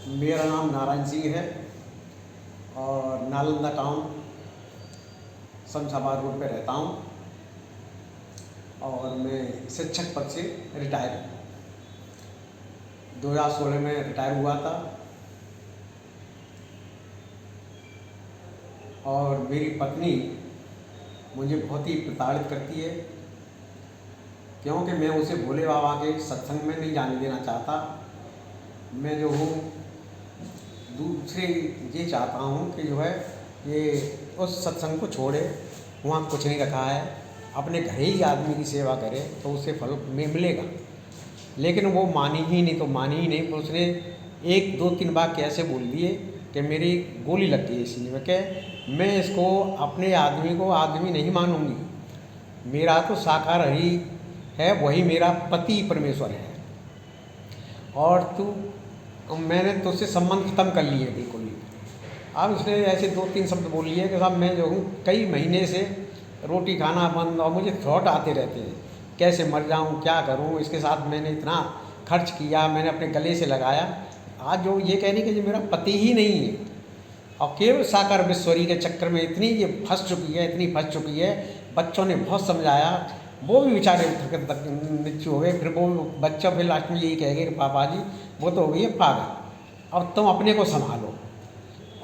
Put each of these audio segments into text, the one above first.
मेरा नाम नारायण सिंह है और नालंदा टाउन शमशाबाद रोड पे रहता हूँ और मैं शिक्षक पद से रिटायर हूँ। 2016 में रिटायर हुआ था और मेरी पत्नी मुझे बहुत ही प्रताड़ित करती है क्योंकि मैं उसे भोले बाबा के सत्संग में नहीं जाने देना चाहता। मैं जो हूँ दूसरे ये चाहता हूँ कि जो है ये उस सत्संग को छोड़े, वहाँ कुछ नहीं रखा है, अपने घर ही आदमी की सेवा करे तो उसे फल में मिलेगा। लेकिन वो मानी ही नहीं, तो मानी ही नहीं। उसने 1 2 3 बार कैसे बोल दिए कि मेरी गोली लग गई इसी में कि मैं इसको अपने आदमी को आदमी नहीं मानूंगी। मेरा तो साकार हरि है, वही मेरा पति परमेश्वर है और मैंने तो उससे संबंध खत्म कर लिए बिल्कुल ही। अब उसने ऐसे 2 3 शब्द बोल लिए कि साहब मैं जो हूँ कई महीने से रोटी खाना बंद और मुझे थॉट आते रहते हैं, कैसे मर जाऊँ, क्या करूँ। इसके साथ मैंने इतना खर्च किया, मैंने अपने गले से लगाया। आज जो ये कहने कि जो मेरा पति ही नहीं है और केवल साकार विश्वरी के चक्कर में इतनी ये फंस चुकी है। बच्चों ने बहुत समझाया, वो भी बेचारे तक नीचे हो गए। फिर वो बच्चा फिर लास्ट में यही कहेंगे कि पापा जी वो तो हो गई है पागल, अब तुम अपने को संभालो।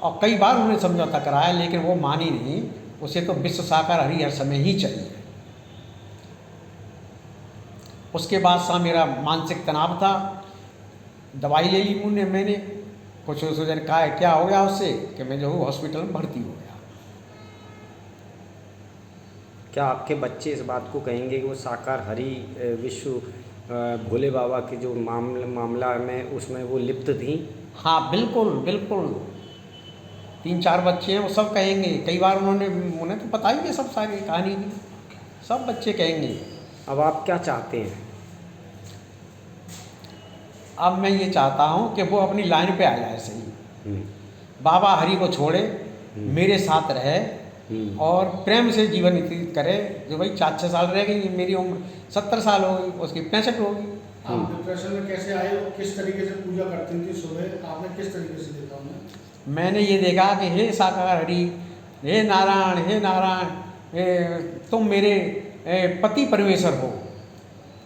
और कई बार उन्होंने समझौता कराया लेकिन वो मानी नहीं। उसे तो विश्व साकार हरि हर समय ही चाहिए। उसके बाद सा मेरा मानसिक तनाव था, दवाई ले ली मैंने। कुछ उसने कहा क्या हो गया उससे कि मैं जो हूँ हॉस्पिटल में भर्ती हो गया। क्या आपके बच्चे इस बात को कहेंगे कि वो साकार हरि विश्व भोले बाबा के जो मामला में उसमें वो लिप्त थी? हाँ बिल्कुल बिल्कुल, 3 4 बच्चे हैं, वो सब कहेंगे। कई बार उन्हें तो पता ही है सब सारी कहानी की, सब बच्चे कहेंगे। अब आप क्या चाहते हैं? अब मैं ये चाहता हूँ कि वो अपनी लाइन पे आ जाए सही, बाबा हरि को छोड़े, मेरे साथ रहे और प्रेम से जीवन व्यतीत करे। जो भाई 4-6 साल रह गई, मेरी उम्र 70 साल हो गई, उसकी 65 होगी। आप डिप्रेशन में कैसे आए और किस तरीके से पूजा करती थी सुबह, आपने किस तरीके से देखा उन्हें? मैंने ये देखा कि हे साकार हरि, हे नारायण, तुम मेरे पति परमेश्वर हो,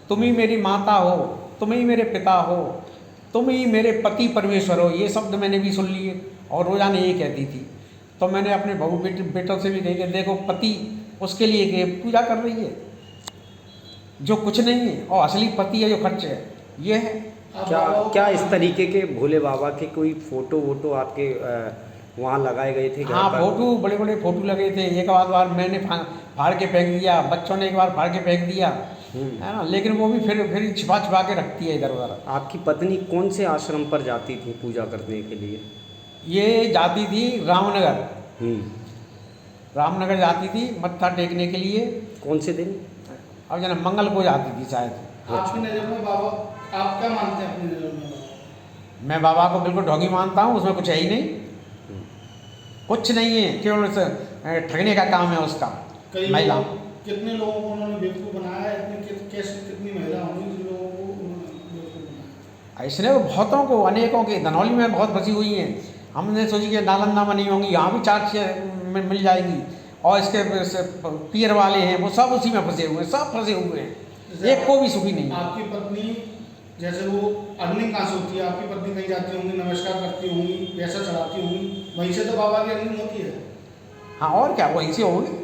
तुम ही मेरी माता हो, तुम ही मेरे पिता हो, तुम ही मेरे पति परमेश्वर हो। ये शब्द मैंने भी सुन लिए और रोज़ाना ये कहती थी। तो मैंने अपने बहू बेटों से भी कही कि देखो पति उसके लिए कि पूजा कर रही है जो कुछ नहीं है, और असली पति है जो खर्च है ये है। क्या इस तरीके के भोले बाबा के कोई फोटो आपके वहाँ लगाए गए थे? हाँ, फोटो बड़े बड़े फोटो लगे थे। एक बार मैंने फाड़ के फेंक दिया, बच्चों ने एक बार फाड़ के फेंक दिया, है ना। लेकिन वो भी फिर छिपा के रखती है इधर उधर। आपकी पत्नी कौन से आश्रम पर जाती थी पूजा करने के लिए? ये जाती थी रामनगर जाती थी मत्था टेकने के लिए। कौन से दिन? अब जना मंगल को जाती थी शायद। आपकी नज़र में बाबा, आप क्या मानते हैं अपनी नज़र में? मैं बाबा को बिल्कुल ढोंगी मानता हूँ, उसमें कुछ है ही नहीं, कुछ नहीं है, केवल ठगने का काम है उसका। महिला कितने लोगों को उन्होंने बेवकूफ़ बनाया है? कितनी महिला होंगी जिन लोगों को उन्होंने बेवकूफ़ बनाया? इसलिए वो बहुतों को, अनेकों के, धनौली में बहुत फंसी हुई हैं। हमने सोची कि नालंदा में नहीं होंगी, यहाँ भी 4 मिल जाएंगी। और इसके पीर वाले हैं वो सब उसी में फंसे हुए हैं, सब फंसे हुए हैं, एक को भी सुखी नहीं। आपकी पत्नी जैसे वो अर्निंग कहाँ से होती है? आपकी पत्नी कहीं जाती होंगी, नमस्कार करती होंगी, पैसा चढ़ाती होंगी, वहीं से तो बाबा की अर्निंग होती है। हाँ और क्या, वहीं से होगी।